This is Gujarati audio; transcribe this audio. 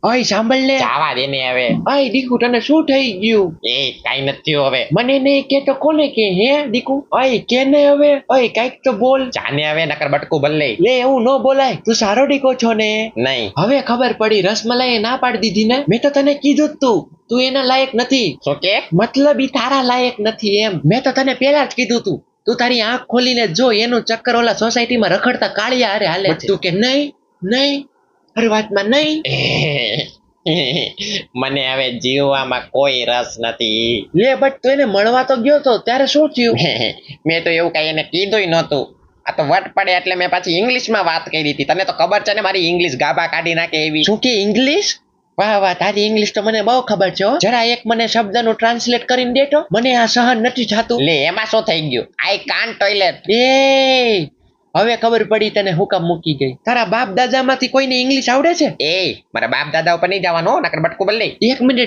ઓય સાંભળ ને. જાવા દે ને હવે. ઓય દીકુ તને શું થઈ ગયું? એ કાઈ નથી થયું હવે. મને નહીં કે તો કોને કે હે દીકુ? ઓય કે ને હવે. ઓય કઈક તો બોલ. જાને હવે નકર બટકું ભલે. લે એવું ન બોલાય, તું સારો દીકો છો ને. નહીં. હવે ખબર પડી, રસમલાઈ ના પાડી દીધી ને. મેં તો તને કીધું જ તું એના લાયક નથી. શું કે? મતલબ ઈ તારા લાયક નથી એમ. મેં તો તને પેલા જ કીધું તું તારી આંખ ખોલીને જો, એનું ચક્કર ઓલા સોસાયટીમાં રખડતા કાળિયા હારે હાલે છે. તું કે નહીં નહીં, હર વાતમાં નહીં. મને હવે જીવવામાં કોઈ રસ નથી. લે બટ તું એને મળવા તો ગયો તો, ત્યારે શું થયું? મેં તો એવું કઈ એને કીધું નહોતું. આ તો વટ પડે એટલે મેં પાછી ઇંગ્લિશમાં વાત કરી હતી. તને તો ખબર છે ને મારી ઇંગ્લિશ ગાભા કાઢી નાખે એવી. શું કે ઇંગ્લિશ? વાહ વાહ, તારી ઇંગ્લિશ તો મને બહુ ખબર છે હો. જરા એક મને શબ્દનું ટ્રાન્સલેટ કરીને દે તો, મને આ સહન નથી થતું. લે એમાં શું થઈ ગયું? I can't toilet. એ હવે ખબર પડી તને હું કામ મૂકી ગઈ. તારા બાપ દાદા માંથી કોઈને ઇંગ્લિશ આવડે છે? એ મારા બાપ દાદા ઉપર નહીં જવાનું, નકર બટકું ભલે. 1 મિનિટ